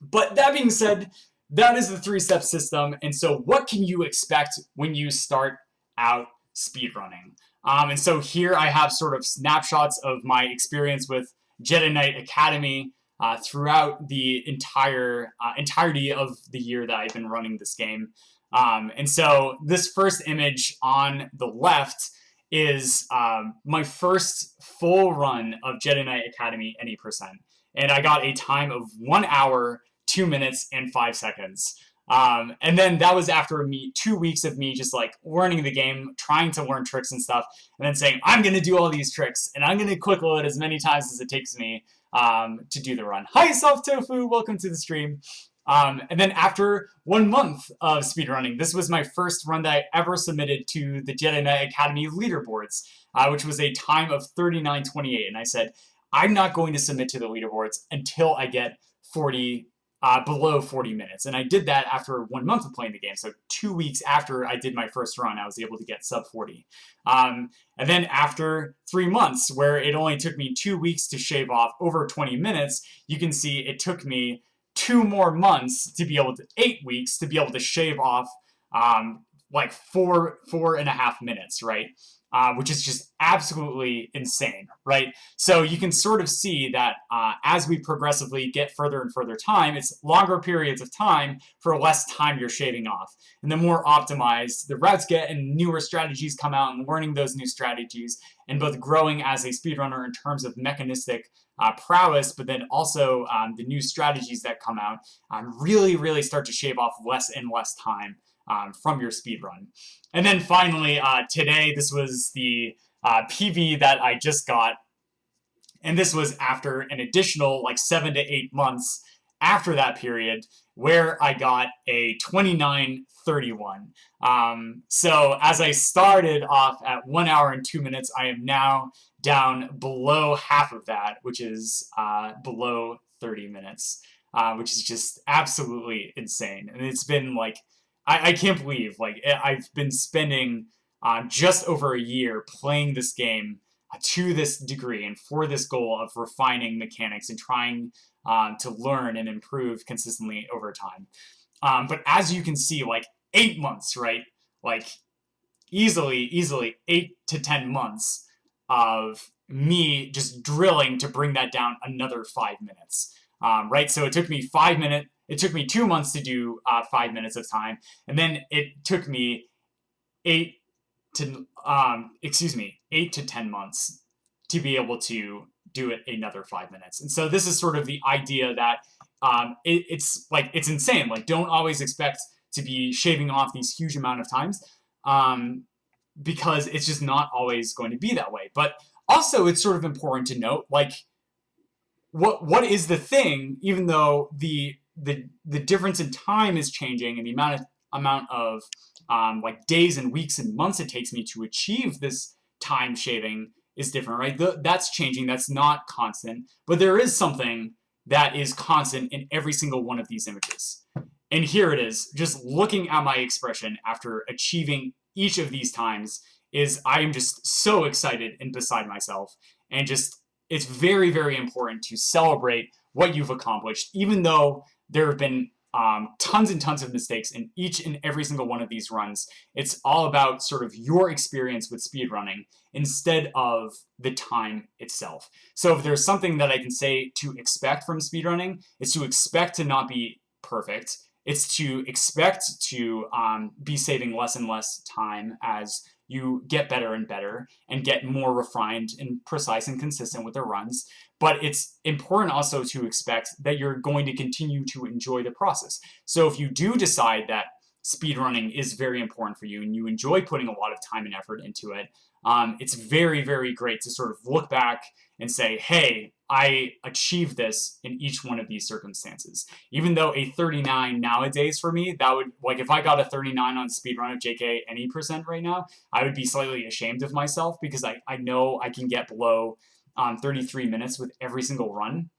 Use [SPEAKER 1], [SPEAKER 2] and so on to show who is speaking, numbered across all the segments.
[SPEAKER 1] But that being said, that is the three-step system. And so what can you expect when you start out speedrunning? And so here I have sort of snapshots of my experience with Jedi Knight Academy throughout the entirety of the year that I've been running this game. And so this first image on the left is my first full run of Jedi Knight Academy any percent. And I got a time of 1 hour, 2 minutes, and 5 seconds. And then that was after 2 weeks of me just like learning the game, trying to learn tricks and stuff, and then saying, I'm going to do all these tricks, and I'm going to quick load as many times as it takes me to do the run. Hi, Soft Tofu, welcome to the stream. And then after 1 month of speedrunning, this was my first run that I ever submitted to the Jedi Knight Academy leaderboards, which was a time of 39:28. And I said, I'm not going to submit to the leaderboards until I get below 40 minutes. And I did that after 1 month of playing the game. So 2 weeks after I did my first run, I was able to get sub 40. And then after 3 months, where it only took me 2 weeks to shave off over 20 minutes, you can see it took me 2 more months to be able to, 8 weeks to be able to shave off like 4.5 minutes, right? Which is just absolutely insane, right? So you can sort of see that as we progressively get further and further time, it's longer periods of time for less time you're shaving off. And the more optimized the routes get and newer strategies come out, and learning those new strategies and both growing as a speedrunner in terms of mechanistic prowess, but then also the new strategies that come out really start to shave off less and less time from your speed run. And then finally, today, this was the PV that I just got. And this was after an additional like 7 to 8 months after that period, where I got a 29:31. So as I started off at 1 hour and 2 minutes, I am now down below half of that, which is below 30 minutes, which is just absolutely insane. And it's been like, I can't believe, like, I've been spending just over a year playing this game to this degree and for this goal of refining mechanics and trying to learn and improve consistently over time. But as you can see, like 8 months, right? Like easily 8 to 10 months of me just drilling to bring that down another 5 minutes, right? So it took me 5 minutes. It took me 2 months to do 5 minutes of time, and then it took me 8 to 10 months to be able to do it another 5 minutes. And so this is sort of the idea that it's insane. Like, don't always expect to be shaving off these huge amount of times, because it's just not always going to be that way. But also, it's sort of important to note, like, what is the thing, even though the difference in time is changing and the amount of like days and weeks and months it takes me to achieve this time shaving is different, right? That's changing. That's not constant. But there is something that is constant in every single one of these images. And here it is. Just looking at my expression after achieving each of these times is I am just so excited and beside myself. And just, it's very important to celebrate what you've accomplished, even though there have been tons and tons of mistakes in each and every single one of these runs. It's all about sort of your experience with speedrunning instead of the time itself. So if there's something that I can say to expect from speedrunning, it's to expect to not be perfect. It's to expect to be saving less and less time as you get better and better and get more refined and precise and consistent with the runs. But it's important also to expect that you're going to continue to enjoy the process. So if you do decide that speedrunning is very important for you and you enjoy putting a lot of time and effort into it, it's very great to sort of look back and say, hey, I achieved this in each one of these circumstances. Even though a 39 nowadays for me, that would, like, if I got a 39 on speedrun of JK any percent right now, I would be slightly ashamed of myself, because I know I can get below 33 minutes with every single run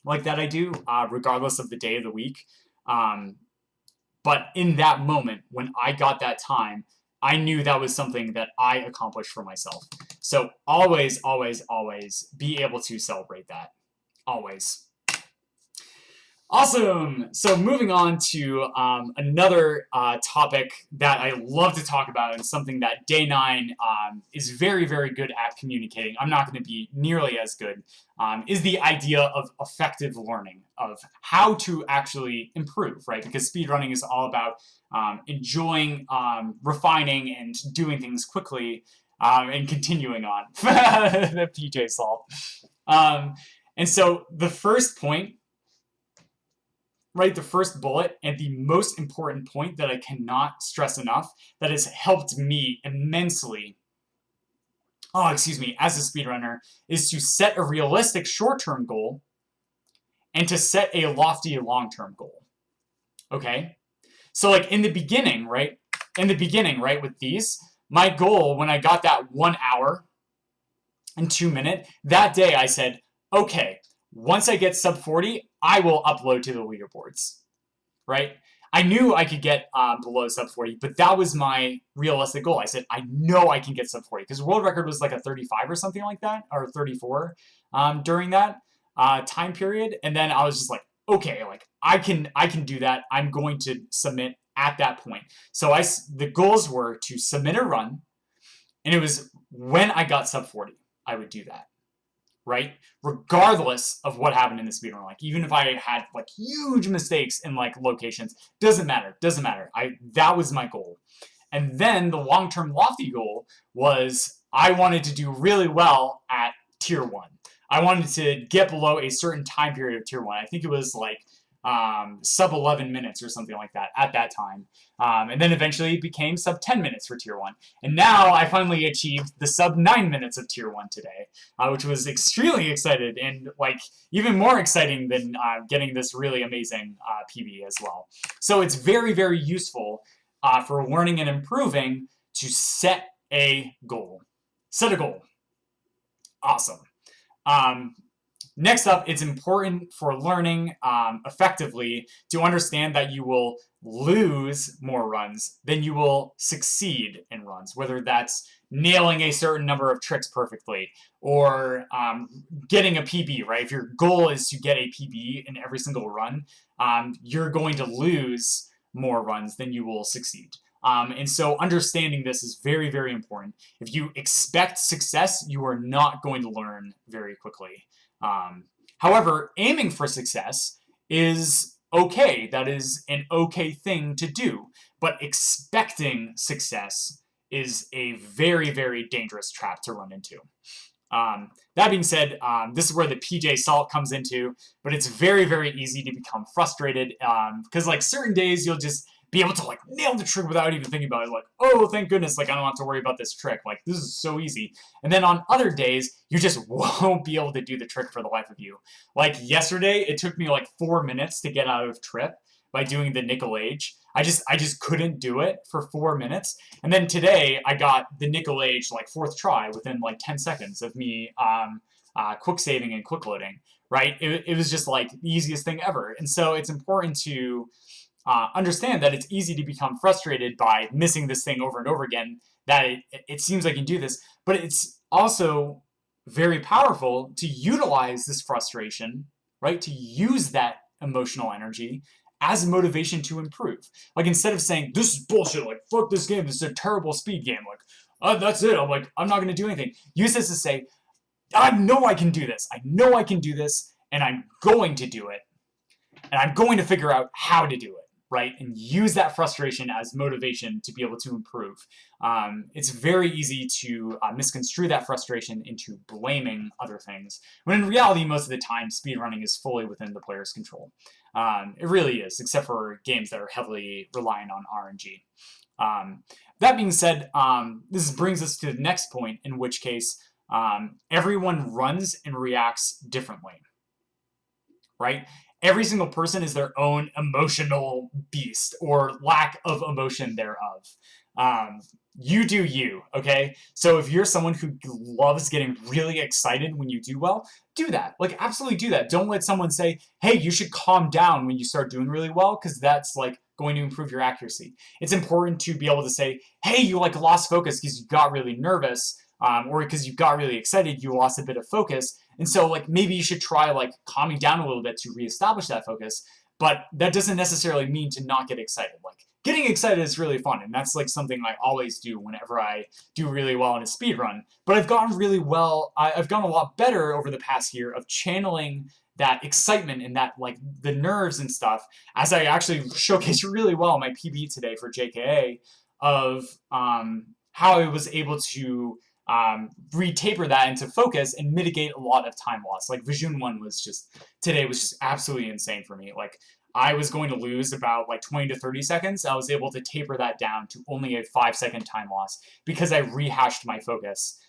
[SPEAKER 1] like that I do, regardless of the day of the week. But in that moment, when I got that time, I knew that was something that I accomplished for myself. So always be able to celebrate that. Always. Awesome. So moving on to another topic that I love to talk about, and something that Day 9 is very, very good at communicating. I'm not going to be nearly as good, is the idea of effective learning, of how to actually improve, right? Because speedrunning is all about enjoying, refining, and doing things quickly, and continuing on. The PJ Salt. And so the first point, right, the first bullet, and the most important point that I cannot stress enough, that has helped me immensely, as a speedrunner, is to set a realistic short-term goal and to set a lofty long-term goal. Okay? So like in the beginning, right, with these, my goal when I got that 1 hour and 2 minute, that day I said, okay, once I get sub 40, I will upload to the leaderboards, right? I knew I could get below sub 40, but that was my realistic goal. I said, I know I can get sub 40, because world record was like a 35 or something like that, or 34 during that time period. And then I was just like, okay, like I can do that. I'm going to submit at that point. So the goals were to submit a run, and it was when I got sub 40, I would do that. Right? Regardless of what happened in the speedrun, like even if I had like huge mistakes in like locations, doesn't matter. That was my goal. And then the long-term lofty goal was I wanted to do really well at tier 1. I wanted to get below a certain time period of tier 1. I think it was like sub 11 minutes or something like that at that time. And then eventually it became sub 10 minutes for tier 1. And now I finally achieved the sub 9 minutes of tier 1 today, which was extremely excited, and like even more exciting than getting this really amazing PB as well. So it's very, very useful for learning and improving to set a goal. Set a goal. Awesome. Next up, it's important for learning effectively to understand that you will lose more runs than you will succeed in runs, whether that's nailing a certain number of tricks perfectly or getting a PB, right? If your goal is to get a PB in every single run, you're going to lose more runs than you will succeed. And so understanding this is very, very important. If you expect success, you are not going to learn very quickly. However, aiming for success is okay. That is an okay thing to do. But expecting success is a very, very dangerous trap to run into. That being said, this is where the PJ Salt comes into, but it's very, very easy to become frustrated because like certain days you'll just be able to like nail the trick without even thinking about it. Like, oh, thank goodness, like I don't have to worry about this trick. Like this is so easy. And then on other days, you just won't be able to do the trick for the life of you. Like yesterday, it took me like 4 minutes to get out of trip by doing the nickel age. I just couldn't do it for 4 minutes. And then today, I got the nickel age like 4th try within like 10 seconds of me quick saving and quick loading, right? It was just like the easiest thing ever. And so it's important to understand that it's easy to become frustrated by missing this thing over and over again, that it seems like you can do this, but it's also very powerful to utilize this frustration, right? To use that emotional energy as motivation to improve. Like instead of saying, this is bullshit, like fuck this game, this is a terrible speed game, like, that's it, I'm not gonna do anything. Use this to say, I know I can do this, and I'm going to do it, and I'm going to figure out how to do it. Right? And use that frustration as motivation to be able to improve. It's very easy to misconstrue that frustration into blaming other things, when in reality, most of the time, speedrunning is fully within the player's control. It really is, except for games that are heavily reliant on RNG. That being said, this brings us to the next point, in which case everyone runs and reacts differently, right? Every single person is their own emotional beast, or lack of emotion thereof. You do you, okay? So if you're someone who loves getting really excited when you do well, do that. Like, absolutely do that. Don't let someone say, hey, you should calm down when you start doing really well, because that's, like, going to improve your accuracy. It's important to be able to say, hey, you, like, lost focus because you got really nervous, or because you got really excited, you lost a bit of focus. And so, like, maybe you should try, like, calming down a little bit to reestablish that focus. but that doesn't necessarily mean to not get excited. Like, getting excited is really fun, and that's like something I always do whenever I do really well in a speed run. But I've gotten really well, I've gotten a lot better over the past year of channeling that excitement and that, like, the nerves and stuff, as I actually showcased really well in my PB today for JKA, of how I was able to re-taper that into focus and mitigate a lot of time loss. Like, Vision 1 was just, today was just absolutely insane for me. Like, I was going to lose about like 20 to 30 seconds. I was able to taper that down to only a 5-second time loss because I rehashed my focus,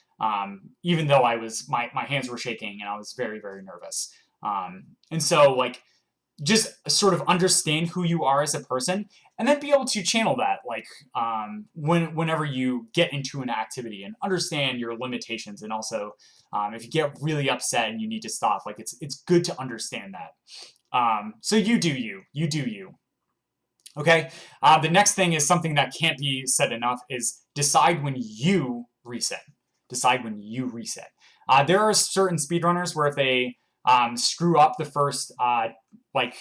[SPEAKER 1] even though my hands were shaking and I was very, very nervous. And so, like, just sort of understand who you are as a person, and then be able to channel that, like, whenever you get into an activity, and understand your limitations. And also, if you get really upset and you need to stop, like, it's good to understand that. So you do you. Okay. The next thing is something that can't be said enough: is decide when you reset. Decide when you reset. There are certain speedrunners where if they screw up the first like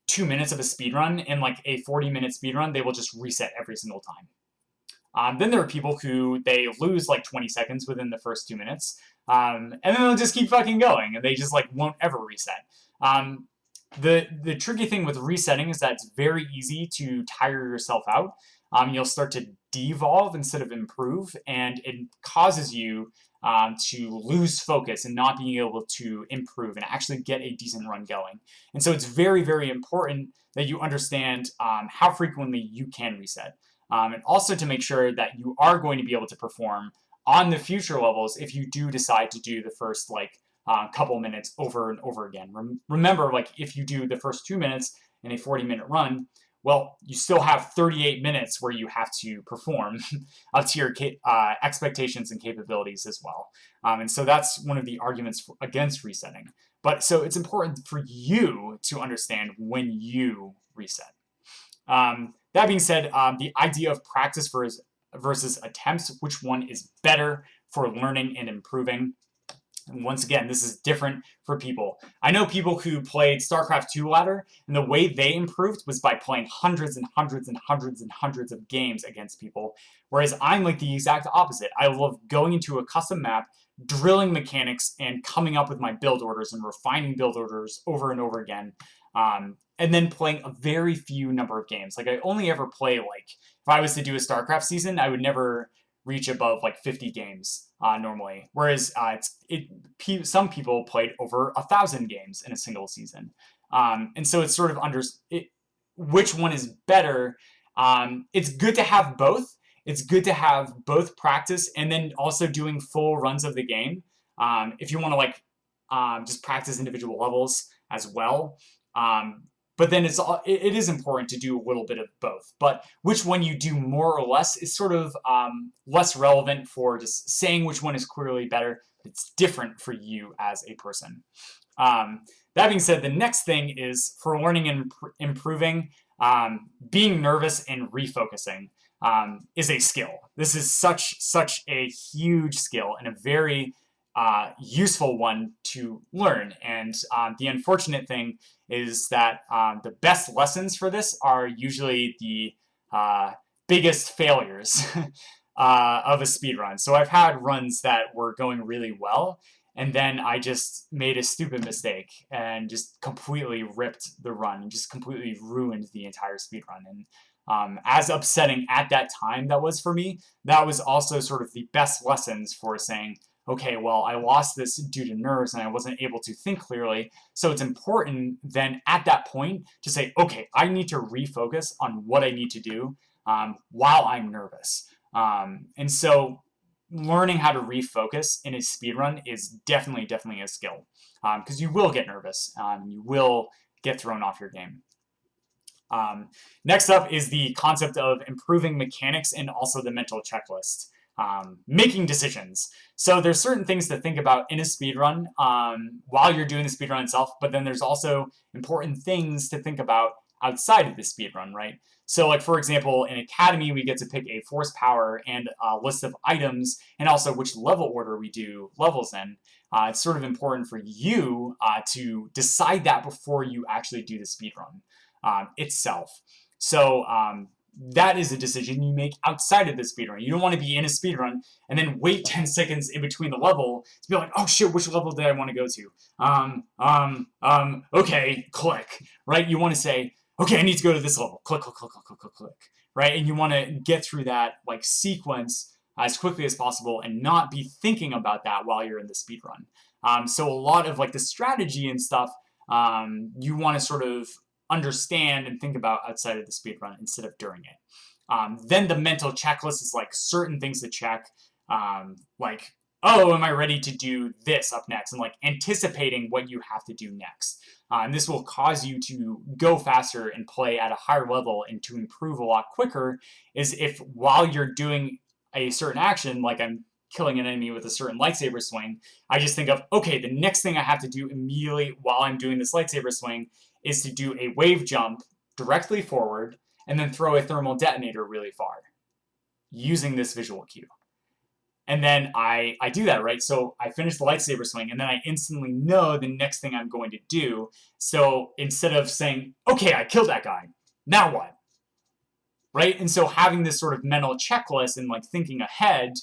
[SPEAKER 1] 2 minutes of a speedrun in like a 40-minute speedrun, they will just reset every single time. Then there are people who they lose like 20 seconds within the first 2 minutes, and then they'll just keep fucking going, and they just like won't ever reset. The tricky thing with resetting is that it's very easy to tire yourself out. You'll start to devolve instead of improve, and it causes you to lose focus and not being able to improve and actually get a decent run going. And so it's very, very important that you understand how frequently you can reset. And also to make sure that you are going to be able to perform on the future levels if you do decide to do the first like couple minutes over and over again. Remember, like, if you do the first 2 minutes in a 40-minute run, well, you still have 38 minutes where you have to perform up to your expectations and capabilities as well. And so that's one of the arguments against resetting. But so it's important for you to understand when you reset. That being said, the idea of practice versus attempts, which one is better for learning and improving? And once again, this is different for people. I know people who played StarCraft II ladder, and the way they improved was by playing hundreds and hundreds and hundreds and hundreds of games against people, whereas I'm like the exact opposite. I love going into a custom map, drilling mechanics, and coming up with my build orders and refining build orders over and over again, and then playing a very few number of games. Like, I only ever play, like, if I was to do a StarCraft season, I would never reach above like 50 games normally, whereas some people played over 1,000 games in a single season, and so it's sort of which one is better. It's good to have both. It's good to have both practice and then also doing full runs of the game if you want to like just practice individual levels as well. But then it is important to do a little bit of both. But which one you do more or less is sort of less relevant for just saying which one is clearly better. It's different for you as a person. That being said, the next thing is for learning and improving, being nervous and refocusing is a skill. This is such a huge skill and a very useful one to learn. And the unfortunate thing is that the best lessons for this are usually the biggest failures of a speedrun. So I've had runs that were going really well, and then I just made a stupid mistake and just completely ripped the run and just completely ruined the entire speedrun. And as upsetting at that time that was for me, that was also sort of the best lessons for saying, okay, well, I lost this due to nerves and I wasn't able to think clearly. So it's important then at that point to say, okay, I need to refocus on what I need to do while I'm nervous. And so learning how to refocus in a speedrun is definitely a skill, because you will get nervous. You will get thrown off your game. Next up is the concept of improving mechanics and also the mental checklist. Making decisions. So there's certain things to think about in a speedrun while you're doing the speedrun itself, but then there's also important things to think about outside of the speedrun, right? So like, for example, in Academy, we get to pick a force power and a list of items and also which level order we do levels in. it's sort of important for you to decide that before you actually do the speedrun itself. So that is a decision you make outside of the speedrun. You don't want to be in a speedrun and then wait 10 seconds in between the level to be like, oh shit, which level did I want to go to? Okay, click, right? You want to say, okay, I need to go to this level. Click, click, click, click, click, click, click, right? And you want to get through that like sequence as quickly as possible and not be thinking about that while you're in the speedrun. So a lot of like the strategy and stuff, you want to sort of understand and think about outside of the speedrun instead of during it. Then the mental checklist is like certain things to check, like, oh, am I ready to do this up next? And like anticipating what you have to do next. And this will cause you to go faster and play at a higher level and to improve a lot quicker, is if while you're doing a certain action, like I'm killing an enemy with a certain lightsaber swing, I just think of, okay, the next thing I have to do immediately while I'm doing this lightsaber swing is to do a wave jump directly forward and then throw a thermal detonator really far using this visual cue. And then I do that, right? So I finish the lightsaber swing and then I instantly know the next thing I'm going to do. So instead of saying, okay, I killed that guy, now what? Right? And so having this sort of mental checklist and like thinking ahead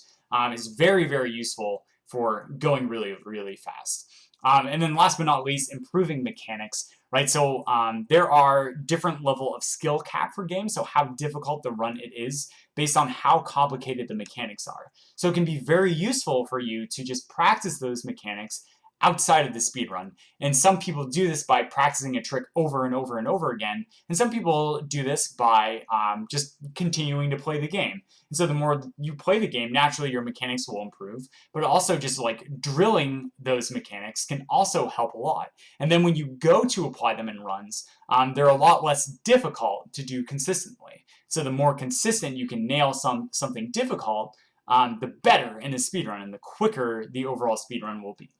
[SPEAKER 1] is very, very useful for going really, really fast. And then last but not least, improving mechanics, right? So there are different level of skill cap for games, so how difficult the run it is based on how complicated the mechanics are. So it can be very useful for you to just practice those mechanics outside of the speedrun. And some people do this by practicing a trick over and over and over again. And some people do this by just continuing to play the game. And so the more you play the game, naturally your mechanics will improve, but also just like drilling those mechanics can also help a lot. And then when you go to apply them in runs, they're a lot less difficult to do consistently. So the more consistent you can nail something difficult, the better in the speedrun and the quicker the overall speedrun will be.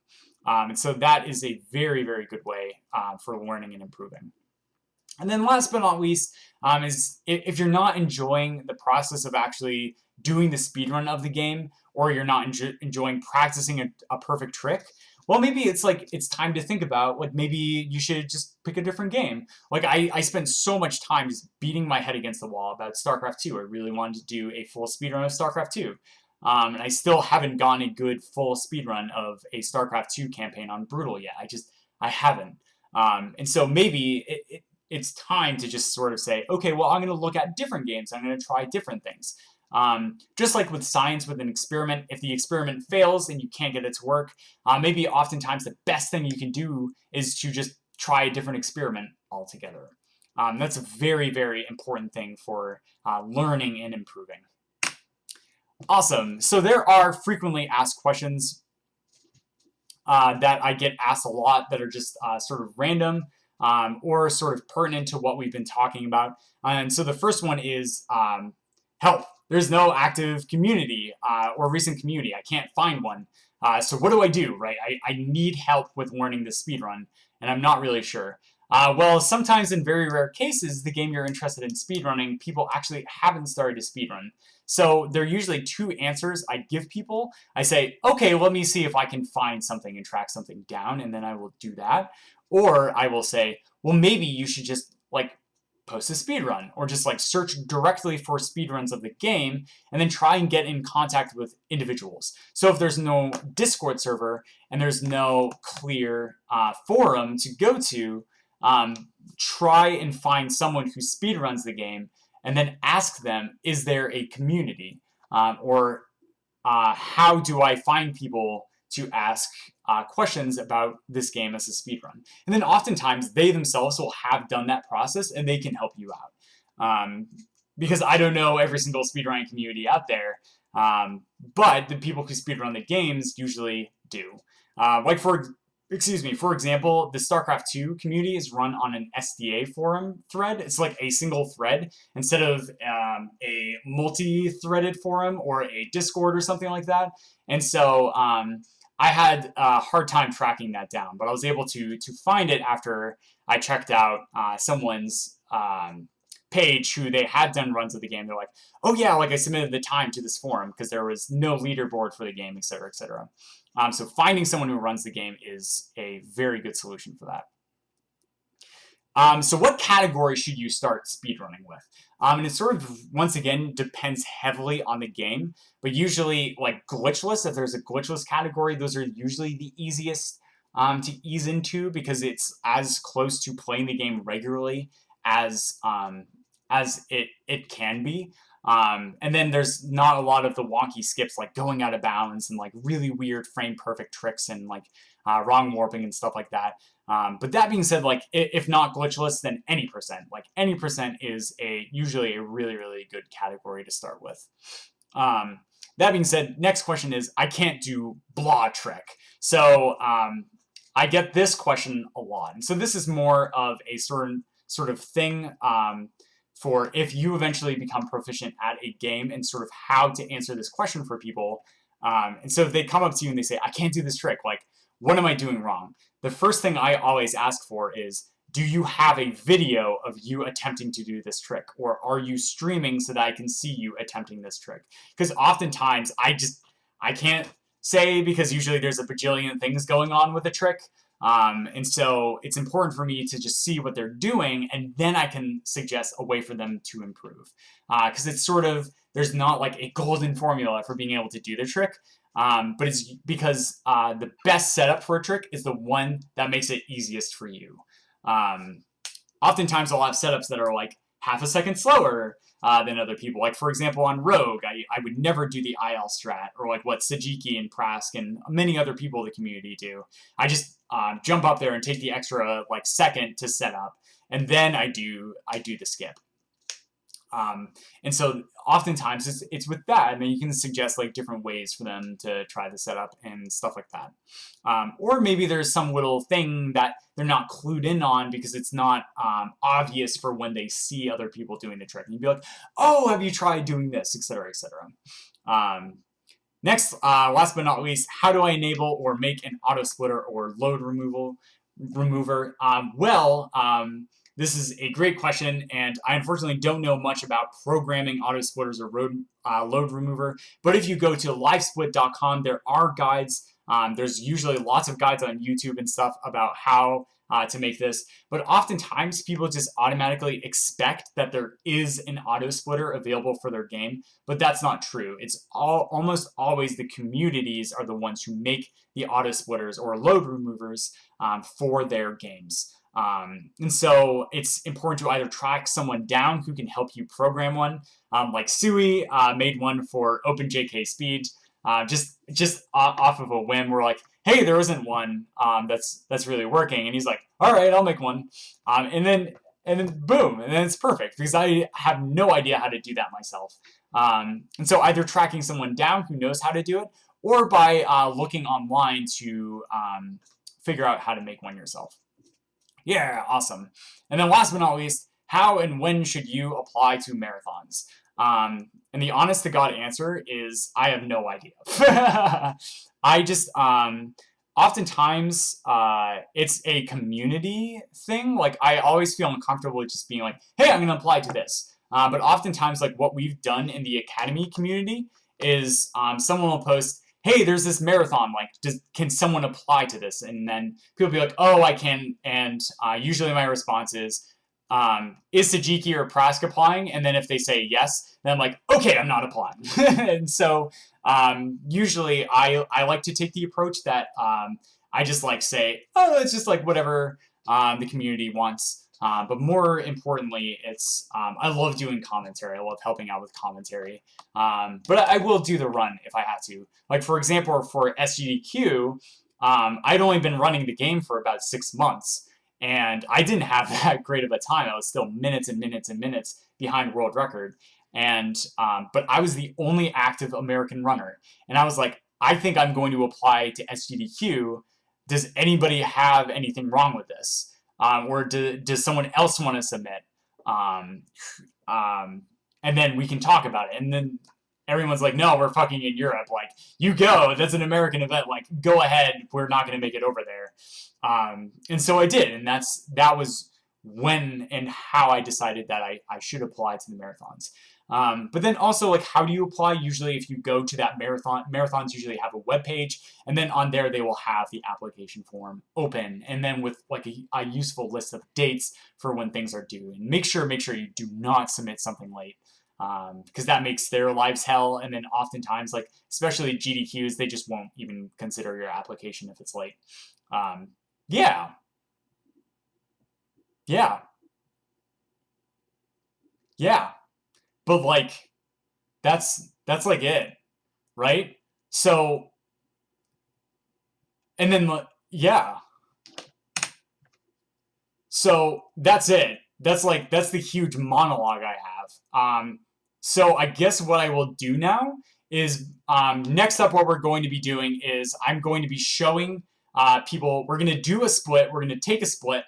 [SPEAKER 1] And so that is a very, very good way for learning and improving. And then last but not least is if you're not enjoying the process of actually doing the speedrun of the game, or you're not enjoying practicing a perfect trick, well, maybe it's time to think about, like, maybe you should just pick a different game. Like, I spent so much time just beating my head against the wall about StarCraft 2. I really wanted to do a full speedrun of StarCraft 2. And I still haven't gotten a good full speedrun of a StarCraft 2 campaign on Brutal yet. I haven't. And so maybe it's time to just sort of say, okay, well, I'm going to look at different games. I'm going to try different things. Just like with science, with an experiment, if the experiment fails and you can't get it to work, maybe oftentimes the best thing you can do is to just try a different experiment altogether. That's a very, very important thing for learning and improving. Awesome. So there are frequently asked questions that I get asked a lot that are just sort of random or sort of pertinent to what we've been talking about. And so the first one is help. There's no active community or recent community. I can't find one. So what do I do, right? I need help with learning the speedrun, and I'm not really sure. Well, sometimes in very rare cases, the game you're interested in speedrunning, people actually haven't started to speedrun. So there are usually two answers I give people. I say, okay, let me see if I can find something and track something down, and then I will do that. Or I will say, well, maybe you should just like post a speedrun, or just like search directly for speedruns of the game and then try and get in contact with individuals. So if there's no Discord server and there's no clear forum to go to, try and find someone who speedruns the game and then ask them, is there a community? Or how do I find people to ask questions about this game as a speedrun? And then oftentimes they themselves will have done that process and they can help you out. Because I don't know every single speedrunning community out there, but the people who speedrun the games usually do. For example, the StarCraft 2 community is run on an SDA forum thread. It's like a single thread instead of a multi-threaded forum or a Discord or something like that. And so I had a hard time tracking that down, but I was able to find it after I checked out someone's page who they had done runs of the game. They're like, oh yeah, like I submitted the time to this forum because there was no leaderboard for the game, etc., etc. So finding someone who runs the game is a very good solution for that. So what category should you start speedrunning with? And it sort of, once again, depends heavily on the game, but usually, like glitchless, if there's a glitchless category, those are usually the easiest to ease into because it's as close to playing the game regularly as it can be. And then there's not a lot of the wonky skips like going out of bounds and like really weird frame perfect tricks and like wrong warping and stuff like that. But that being said, like if not glitchless, then any percent. Like any percent is usually a really, really good category to start with. That being said, next question is, I can't do blah trick. So I get this question a lot. And so this is more of a sort of thing for if you eventually become proficient at a game and sort of how to answer this question for people. And so if they come up to you and they say, I can't do this trick, like, what am I doing wrong? The first thing I always ask for is, do you have a video of you attempting to do this trick? Or are you streaming so that I can see you attempting this trick? Because oftentimes I can't say because usually there's a bajillion things going on with a trick. And so it's important for me to just see what they're doing, and then I can suggest a way for them to improve. Because it's sort of, there's not like a golden formula for being able to do the trick. But it's because the best setup for a trick is the one that makes it easiest for you. Oftentimes I'll have setups that are like half a second slower than other people. Like for example on Rogue, I would never do the IL strat, or like what Sajiki and Prask and many other people in the community do. I just jump up there and take the extra like second to set up, and then I do the skip. And so oftentimes it's with that, and then you can suggest like different ways for them to try the setup and stuff like that. Or maybe there's some little thing that they're not clued in on because it's not obvious for when they see other people doing the trick. And you'd be like, oh, have you tried doing this, etc., etc. Next, last but not least, how do I enable or make an auto splitter or load remover? This is a great question, and I unfortunately don't know much about programming auto splitters or load remover, but if you go to livesplit.com, there are guides. There's usually lots of guides on YouTube and stuff about how to make this, but oftentimes people just automatically expect that there is an auto splitter available for their game, but that's not true. It's almost always the communities are the ones who make the auto splitters or load removers for their games. And so it's important to either track someone down who can help you program one. Like Sui made one for OpenJK Speed, just off of a whim. We're like, hey, there isn't one that's really working, and he's like, all right, I'll make one. And then boom, and then it's perfect because I have no idea how to do that myself. And so either tracking someone down who knows how to do it, or by looking online to figure out how to make one yourself. Yeah, awesome. And then last but not least, how and when should you apply to marathons? And the honest to God answer is I have no idea. I just, oftentimes it's a community thing. Like I always feel uncomfortable with just being like, hey, I'm going to apply to this. But oftentimes like what we've done in the Academy community is someone will post, hey, there's this marathon, like, can someone apply to this? And then people will be like, oh, I can, and usually my response is Sajiki or Prask applying? And then if they say yes, then I'm like, okay, I'm not applying. And so usually I like to take the approach that I just like say, oh, it's just like whatever the community wants. But more importantly, it's I love doing commentary. I love helping out with commentary. But I will do the run if I have to. Like, for example, for SGDQ, I'd only been running the game for about 6 months. And I didn't have that great of a time. I was still minutes and minutes and minutes behind world record. And but I was the only active American runner. And I was like, I think I'm going to apply to SGDQ. Does anybody have anything wrong with this? Or does someone else want to submit? And then we can talk about it. And then everyone's like, no, we're fucking in Europe. Like, you go. That's an American event. Like, go ahead. We're not going to make it over there. And so I did. And that was when and how I decided that I should apply to the marathons. But then also, like, how do you apply? Usually if you go to that marathon, marathons usually have a web page, and then on there they will have the application form open, and then with like a useful list of dates for when things are due. And make sure you do not submit something late, because that makes their lives hell. And then oftentimes, like, especially GDQs, they just won't even consider your application if it's late. Yeah. Yeah. Yeah. But like, that's like it, right? So, and then, yeah. So that's it. That's the huge monologue I have. So I guess what I will do now is, next up, what we're going to be doing is I'm going to be showing people, we're going to do a split, we're going to take a split,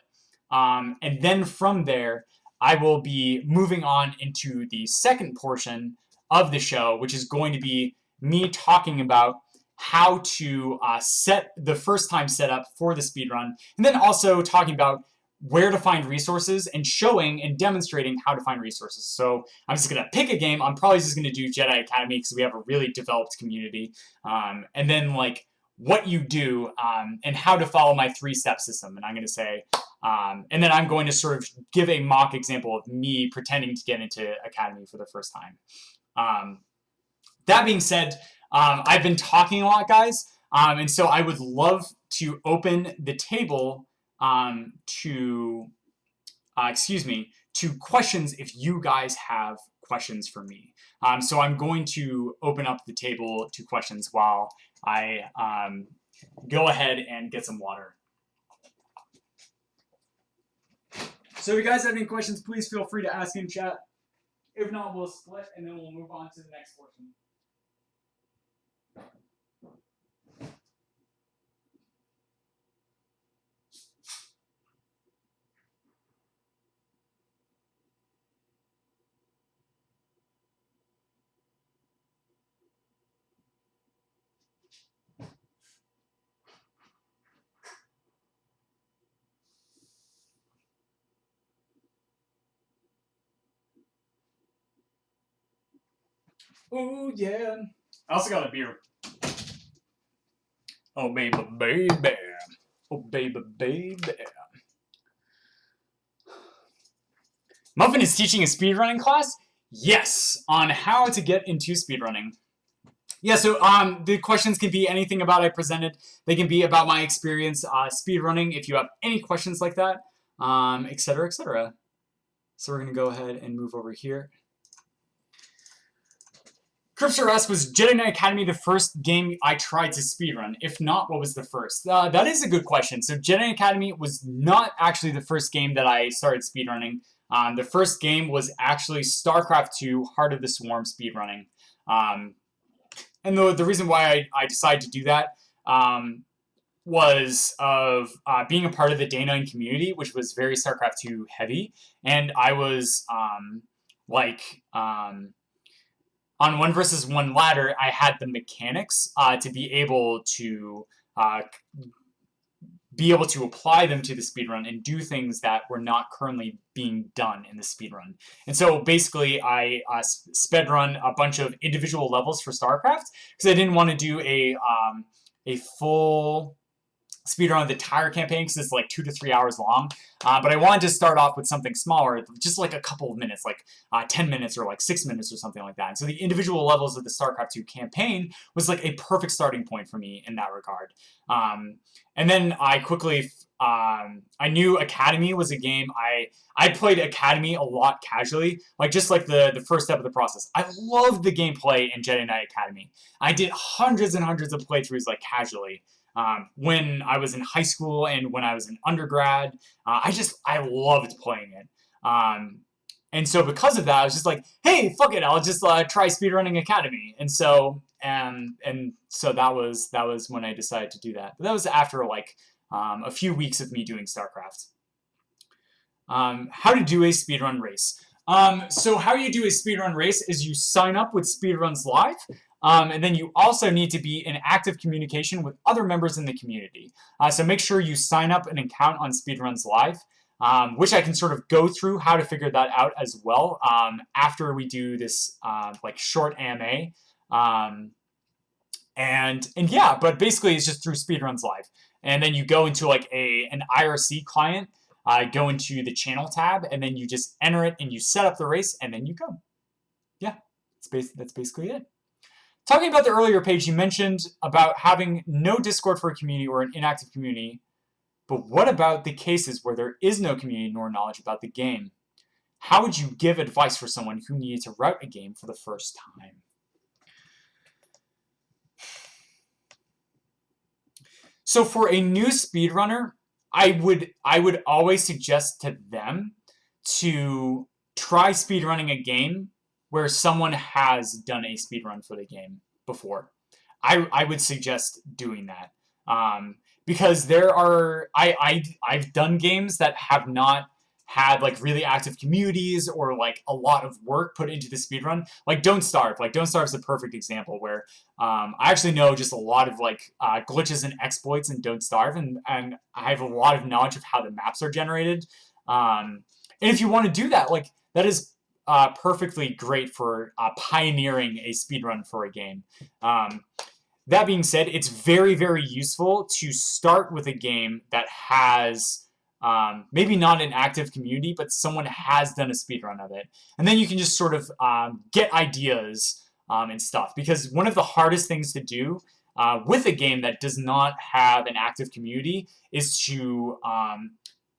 [SPEAKER 1] and then from there, I will be moving on into the second portion of the show, which is going to be me talking about how to set the first time setup for the speedrun, and then also talking about where to find resources and showing and demonstrating how to find resources. So I'm just going to pick a game. I'm probably just going to do Jedi Academy because we have a really developed community. And then like what you do and how to follow my 3-step system. And I'm going to say, and then I'm going to sort of give a mock example of me pretending to get into Academy for the first time. That being said, I've been talking a lot, guys. And so I would love to open the table to questions if you guys have questions for me. So I'm going to open up the table to questions while I go ahead and get some water. So if you guys have any questions, please feel free to ask in chat. If not, we'll split and then we'll move on to the next portion. Oh yeah. I also got a beer. Oh baby, baby. Oh baby, baby. Muffin is teaching a speedrunning class? Yes, on how to get into speedrunning. Yeah, so the questions can be anything about I presented. They can be about my experience speedrunning if you have any questions like that, etc., etc. So we're going to go ahead and move over here. Cripster asks, was Jedi Knight Academy the first game I tried to speedrun? If not, what was the first? That is a good question. So Jedi Knight Academy was not actually the first game that I started speedrunning. The first game was actually StarCraft 2 Heart of the Swarm speedrunning. And the reason why I decided to do that was of being a part of the Day 9 community, which was very StarCraft 2 heavy. And I was on 1 versus 1 ladder, I had the mechanics to be able to apply them to the speedrun and do things that were not currently being done in the speedrun. And so basically I speedrun a bunch of individual levels for StarCraft because I didn't want to do a full speedrun of the entire campaign because it's like 2 to 3 hours long. But I wanted to start off with something smaller, just like a couple of minutes, like 10 minutes or like 6 minutes or something like that. And so the individual levels of the StarCraft 2 campaign was like a perfect starting point for me in that regard. And then I quickly, I knew Academy was a game. I played Academy a lot casually, like just like the first step of the process. I loved the gameplay in Jedi Knight Academy. I did hundreds and hundreds of playthroughs like casually. When I was in high school and when I was in undergrad, I loved playing it. And so because of that, I was just like, hey, fuck it, I'll just try Speedrunning Academy. And so so that was when I decided to do that. But that was after like a few weeks of me doing StarCraft. How to do a speedrun race. So how you do a speedrun race is you sign up with Speedruns Live. And then you also need to be in active communication with other members in the community. So make sure you sign up an account on Speedruns Live. which I can sort of go through how to figure that out as well after we do this like short AMA. And yeah, but basically it's just through Speedruns Live. And then you go into like an IRC client, go into the channel tab, and then you just enter it and you set up the race, and then you go. Yeah, that's basically it. Talking about the earlier page, you mentioned about having no Discord for a community or an inactive community, but what about the cases where there is no community nor knowledge about the game? How would you give advice for someone who needed to route a game for the first time? So for a new speedrunner, I would always suggest to them to try speedrunning a game where someone has done a speedrun for the game before. I would suggest doing that. Because there are, I've done games that have not had like really active communities or like a lot of work put into the speedrun. Like Don't Starve. Like Don't Starve is a perfect example where I actually know just a lot of like glitches and exploits in Don't Starve, and I have a lot of knowledge of how the maps are generated. And if you want to do that, like that is perfectly great for pioneering a speedrun for a game. That being said, it's very, very useful to start with a game that has maybe not an active community, but someone has done a speedrun of it. And then you can just sort of get ideas and stuff. Because one of the hardest things to do with a game that does not have an active community is to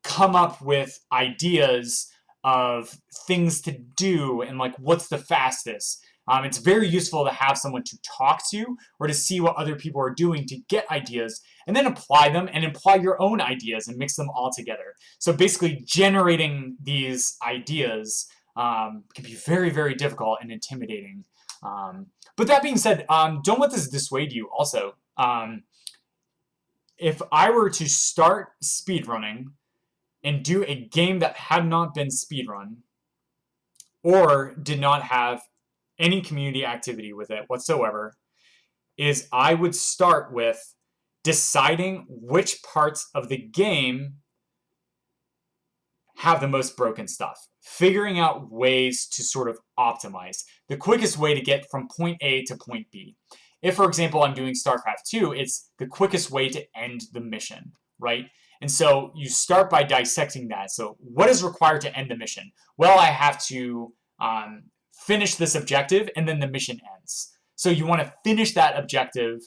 [SPEAKER 1] come up with ideas of things to do and like what's the fastest. It's very useful to have someone to talk to or to see what other people are doing to get ideas and then apply them and apply your own ideas and mix them all together. So basically generating these ideas can be very, very difficult and intimidating. But that being said, don't let this dissuade you also. If I were to start speedrunning and do a game that had not been speedrun or did not have any community activity with it whatsoever, is I would start with deciding which parts of the game have the most broken stuff. Figuring out ways to sort of optimize. The quickest way to get from point A to point B. If, for example, I'm doing StarCraft 2, it's the quickest way to end the mission, right? And so you start by dissecting that. So what is required to end the mission? Well, I have to finish this objective, and then the mission ends. So you want to finish that objective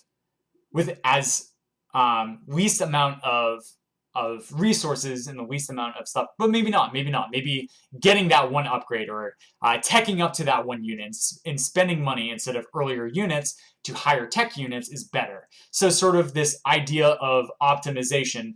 [SPEAKER 1] with as least amount of resources and the least amount of stuff, but maybe not. Maybe getting that one upgrade or teching up to that one unit and spending money instead of earlier units to higher tech units is better. So sort of this idea of optimization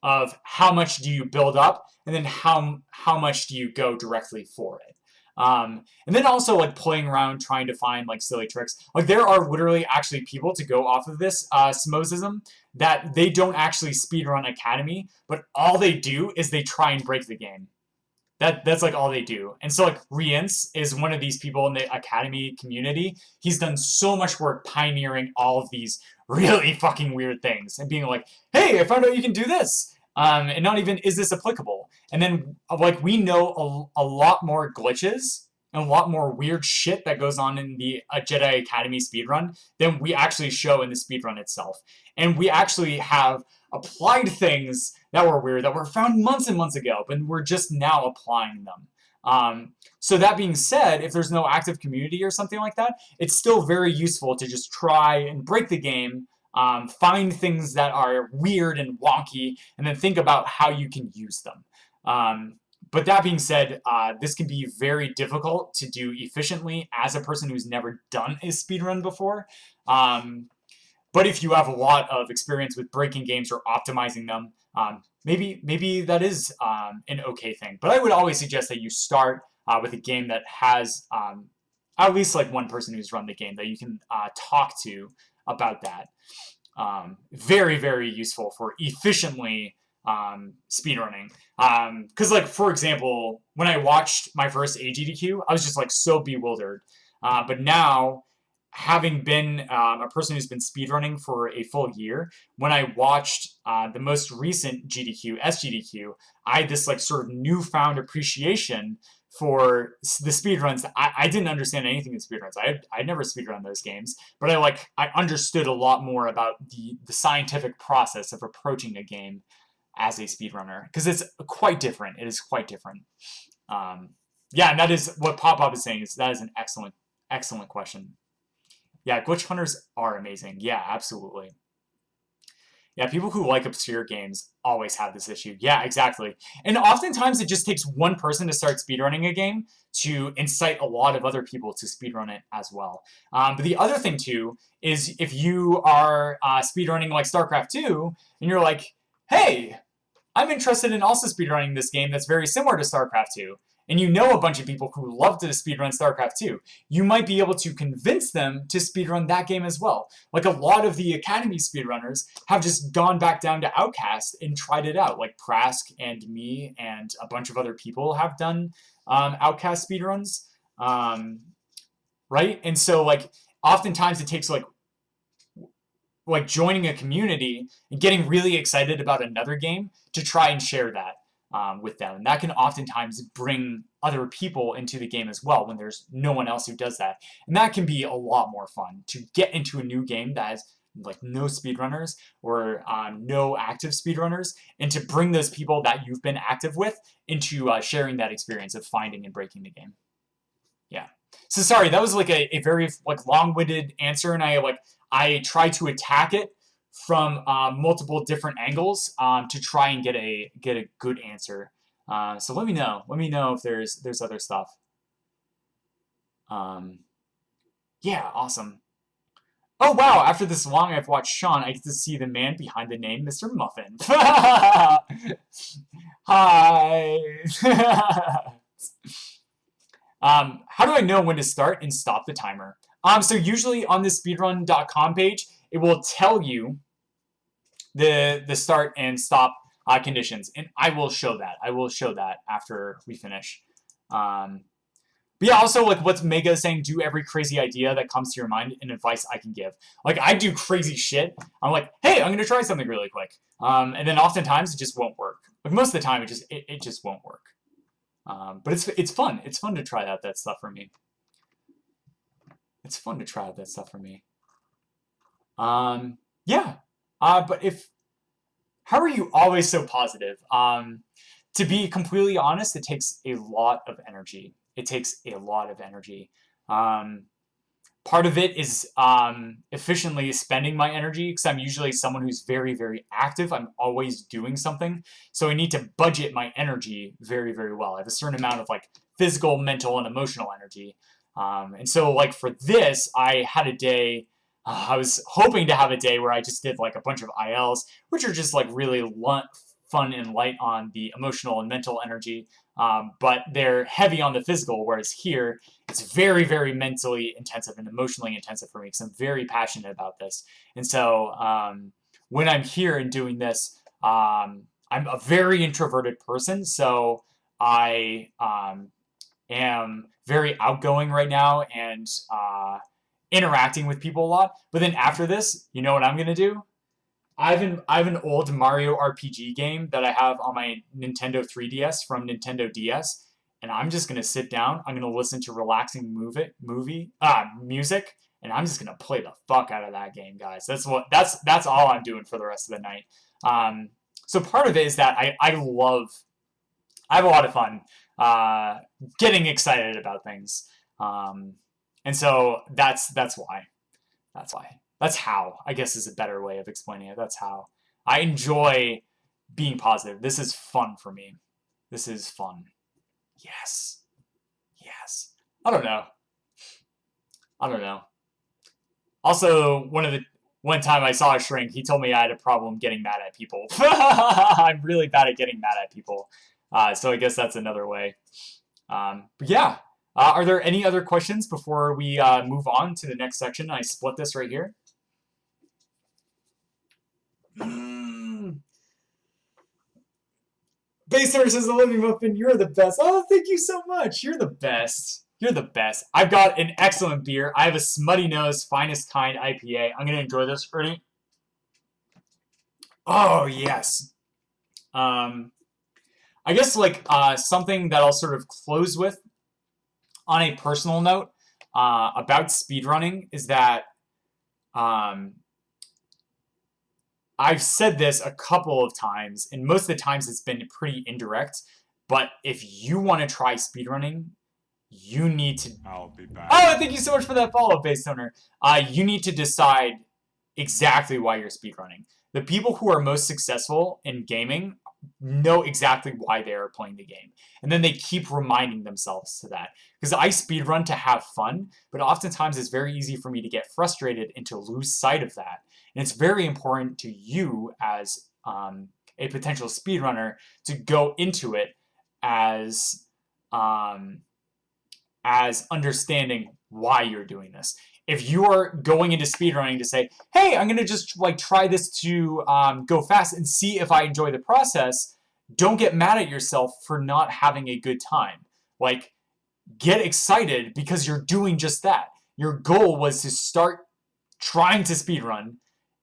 [SPEAKER 1] of how much do you build up and then how much do you go directly for it. And then also like playing around trying to find like silly tricks. Like there are literally actually people to go off of this Smosism that they don't actually speedrun Academy, but all they do is they try and break the game. That's like all they do. And so like Rience is one of these people in the Academy community. He's done so much work pioneering all of these really fucking weird things and being like, hey, I found out you can do this. And not even, is this applicable? And then, like, we know a lot more glitches and a lot more weird shit that goes on in the Jedi Academy speedrun than we actually show in the speedrun itself. And we actually have applied things that were weird, that were found months and months ago, but we're just now applying them. So that being said, if there's no active community or something like that, it's still very useful to just try and break the game, find things that are weird and wonky, and then think about how you can use them. But that being said, this can be very difficult to do efficiently as a person who's never done a speedrun before. But if you have a lot of experience with breaking games or optimizing them, maybe that is an okay thing. But I would always suggest that you start with a game that has at least like one person who's run the game that you can talk to about that. Very, very useful for efficiently speedrunning. Because like, for example, when I watched my first AGDQ, I was just like so bewildered. But now having been a person who's been speedrunning for a full year, when I watched the most recent GDQ, SGDQ, I had this like sort of newfound appreciation for the speedruns. I didn't understand anything in speedruns. I'd never speedrun those games, but I understood a lot more about the scientific process of approaching a game as a speedrunner, because it's quite different. It is quite different. Yeah, and that is what Pop is saying. That is an excellent question. Yeah, glitch hunters are amazing. Yeah, absolutely. Yeah, people who like obscure games always have this issue. Yeah, exactly. And oftentimes it just takes one person to start speedrunning a game to incite a lot of other people to speedrun it as well. But the other thing, too, is if you are speedrunning like StarCraft 2, and you're like, hey, I'm interested in also speedrunning this game that's very similar to StarCraft 2, and you know a bunch of people who love to speedrun StarCraft 2, you might be able to convince them to speedrun that game as well. Like a lot of the Academy speedrunners have just gone back down to Outcast and tried it out. Like Prask and me and a bunch of other people have done Outcast speedruns, right? And so like oftentimes it takes like joining a community and getting really excited about another game to try and share that with them. And that can oftentimes bring other people into the game as well when there's no one else who does that. And that can be a lot more fun to get into a new game that has like no speedrunners or no active speedrunners, and to bring those people that you've been active with into sharing that experience of finding and breaking the game. Yeah. So sorry, that was like a very like long-winded answer, and I try to attack it from multiple different angles to try and get a good answer. So let me know. Let me know if there's other stuff. Yeah, awesome. Oh wow! After this long, I've watched Sean. I get to see the man behind the name, Mr. Muffin. Hi. How do I know when to start and stop the timer? So usually on the speedrun.com page, it will tell you the start and stop conditions, and I will show that. I will show that after we finish. But yeah, also like what's Mega saying, do every crazy idea that comes to your mind and advice I can give. Like I do crazy shit. I'm like, hey, I'm gonna try something really quick. And then oftentimes it just won't work. Like most of the time it just won't work. But it's fun. It's fun to try out that stuff for me. It's fun to try out that stuff for me. Yeah. But how are you always so positive? To be completely honest, it takes a lot of energy. It takes a lot of energy. Part of it is efficiently spending my energy, because I'm usually someone who's very, very active. I'm always doing something. So I need to budget my energy very, very well. I have a certain amount of like physical, mental, and emotional energy. And so like for this, I had a day, I was hoping to have a day where I just did like a bunch of ILs, which are just like really fun and light on the emotional and mental energy. But they're heavy on the physical, whereas here it's very, very mentally intensive and emotionally intensive for me, because I'm very passionate about this. And so when I'm here and doing this, I'm a very introverted person, so I am very outgoing right now and interacting with people a lot. But then after this, you know what I'm going to do? I have an old Mario RPG game that I have on my Nintendo 3DS from Nintendo DS, and I'm just gonna sit down. I'm gonna listen to relaxing music, and I'm just gonna play the fuck out of that game, guys. That's all I'm doing for the rest of the night. So part of it is that I have a lot of fun getting excited about things, and so that's why. That's why. That's how, I guess, is a better way of explaining it. That's how. I enjoy being positive. This is fun for me. This is fun. Yes. Yes. I don't know. Also, one time I saw a shrink, he told me I had a problem getting mad at people. I'm really bad at getting mad at people. So I guess that's another way. But yeah. Are there any other questions before we move on to the next section? I split this right here. Baser says, the living muffin, you're the best. Oh, thank you so much. You're the best. You're the best. I've got an excellent beer. I have a Smutty Nose Finest Kind IPA. I'm gonna enjoy this, Ernie. Oh yes. I guess like something that I'll sort of close with on a personal note about speedrunning is that I've said this a couple of times, and most of the times it's been pretty indirect, but if you want to try speedrunning, you need to...
[SPEAKER 2] I'll be back.
[SPEAKER 1] Oh, thank you so much for that follow-up, Base Owner. You need to decide exactly why you're speedrunning. The people who are most successful in gaming know exactly why they are playing the game. And then they keep reminding themselves to that. Because I speedrun to have fun, but oftentimes it's very easy for me to get frustrated and to lose sight of that. And it's very important to you as a potential speedrunner to go into it as understanding why you're doing this. If you are going into speedrunning to say, hey, I'm going to just like try this to go fast and see if I enjoy the process, don't get mad at yourself for not having a good time. Like, get excited because you're doing just that. Your goal was to start trying to speedrun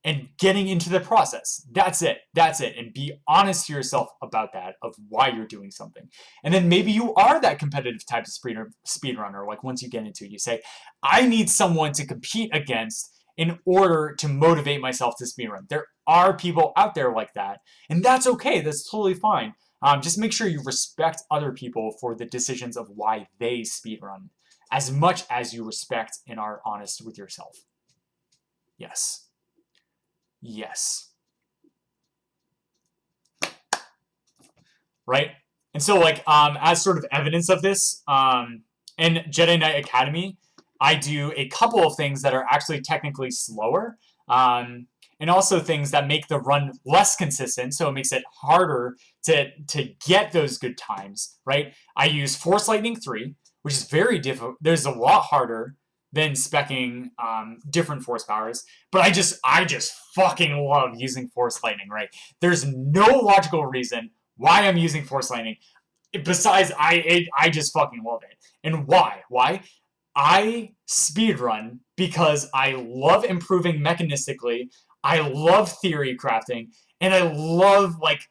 [SPEAKER 1] and getting into the process. That's it. That's it. And be honest to yourself about that, of why you're doing something. And then maybe you are that competitive type of speedrunner. Like once you get into it, you say, I need someone to compete against in order to motivate myself to speedrun. There are people out there like that. And that's okay. That's totally fine. Just make sure you respect other people for the decisions of why they speedrun as much as you respect and are honest with yourself. Yes. Yes. Right? And so, like, as sort of evidence of this, in Jedi Knight Academy, I do a couple of things that are actually technically slower, and also things that make the run less consistent, so it makes it harder to get those good times, right? I use Force Lightning 3, which is very difficult. There's a lot harder than speccing different force powers. But I just fucking love using Force Lightning, right? There's no logical reason why I'm using Force Lightning. Besides, I just fucking love it. And why? Why? I speedrun because I love improving mechanistically, I love theory crafting, and I love, like,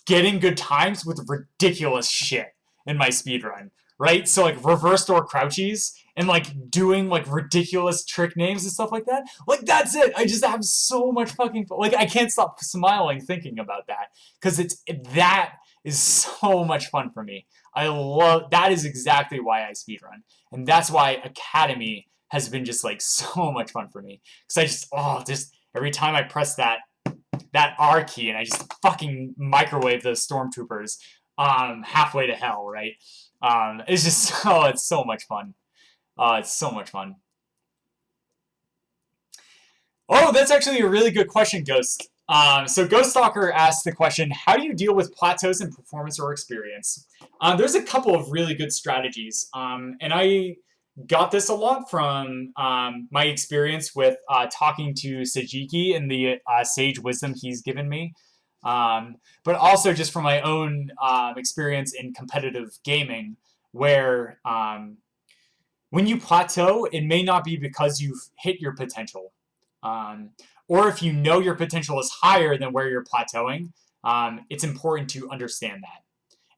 [SPEAKER 1] getting good times with ridiculous shit in my speedrun, right? So, like, reverse door crouchies and, like, doing, like, ridiculous trick names and stuff like that. Like, that's it. I just have so much fucking fun. Like, I can't stop smiling thinking about that. Because that is so much fun for me. That is exactly why I speedrun. And that's why Academy has been just, like, so much fun for me. Because just every time I press that R key and I just fucking microwave those stormtroopers halfway to hell, right? It's just, it's so much fun. It's so much fun. Oh, that's actually a really good question, Ghost. So Ghost Stalker asked the question, how do you deal with plateaus in performance or experience? There's a couple of really good strategies, and I got this a lot from my experience with talking to Sajiki and the sage wisdom he's given me, but also just from my own experience in competitive gaming, where when you plateau, it may not be because you've hit your potential. Or if you know your potential is higher than where you're plateauing, it's important to understand that.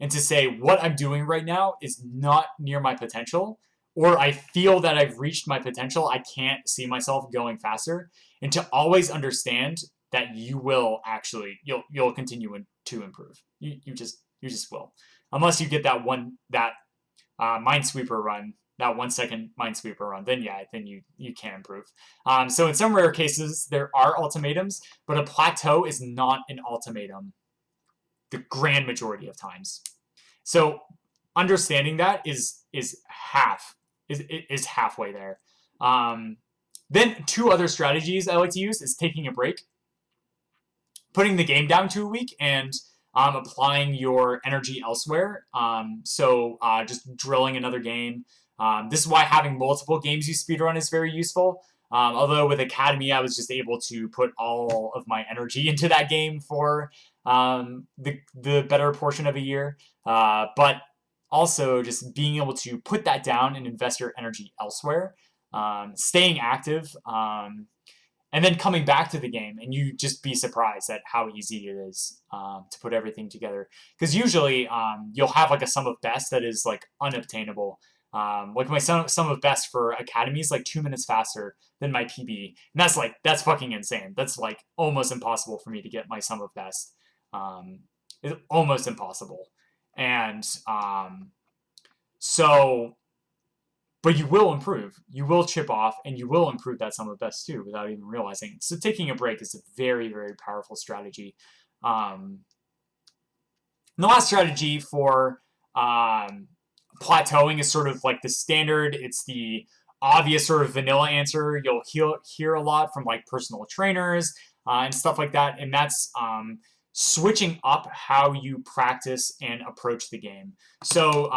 [SPEAKER 1] And to say, what I'm doing right now is not near my potential, or I feel that I've reached my potential, I can't see myself going faster. And to always understand that you will actually, you'll continue to improve. You just will. Unless you get that Minesweeper run, that 1 second Minesweeper run, then you can improve. So in some rare cases, there are ultimatums, but a plateau is not an ultimatum the grand majority of times. So understanding that is halfway there. Then two other strategies I like to use is taking a break, putting the game down to a week, and applying your energy elsewhere. So just drilling another game. This is why having multiple games you speedrun is very useful. Although with Academy, I was just able to put all of my energy into that game for the better portion of a year. But also just being able to put that down and invest your energy elsewhere, staying active, and then coming back to the game, and you just be surprised at how easy it is to put everything together. Because usually you'll have like a sum of best that is like unobtainable. Like my sum of best for academy is like 2 minutes faster than my PB, and that's fucking insane. That's like almost impossible for me to get my sum of best. It's almost impossible, and so. But you will improve. You will chip off, and you will improve that sum of best too without even realizing it. So taking a break is a very, very powerful strategy. And the last strategy for plateauing is sort of like the standard. It's the obvious sort of vanilla answer you'll hear a lot from like personal trainers and stuff like that. And that's switching up how you practice and approach the game. So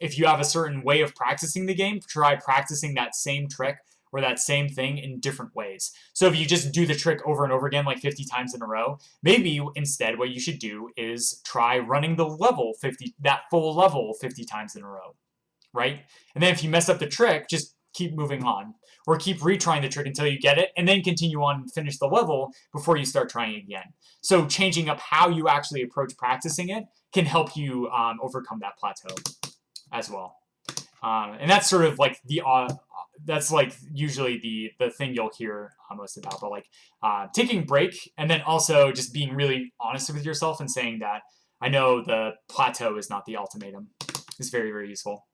[SPEAKER 1] if you have a certain way of practicing the game, try practicing that same trick or that same thing in different ways. So if you just do the trick over and over again like 50 times in a row, maybe instead what you should do is try running the level 50, that full level 50 times in a row, right? And then if you mess up the trick, just keep moving on. Or keep retrying the trick until you get it, and then continue on and finish the level before you start trying again. So changing up how you actually approach practicing it can help you overcome that plateau as well. And that's sort of like that's like usually the thing you'll hear most about. But like taking a break, and then also just being really honest with yourself and saying that I know the plateau is not the ultimatum is very, very useful.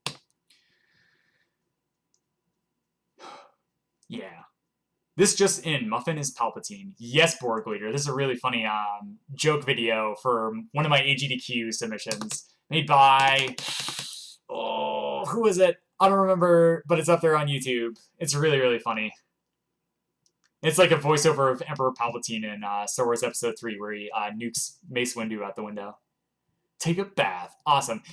[SPEAKER 1] Yeah. This just in, Muffin is Palpatine. Yes, Borg Leader. This is a really funny joke video for one of my AGDQ submissions made by, oh, who is it? I don't remember, but it's up there on YouTube. It's really, really funny. It's like a voiceover of Emperor Palpatine in Star Wars Episode 3 where he nukes Mace Windu out the window. Take a bath. Awesome.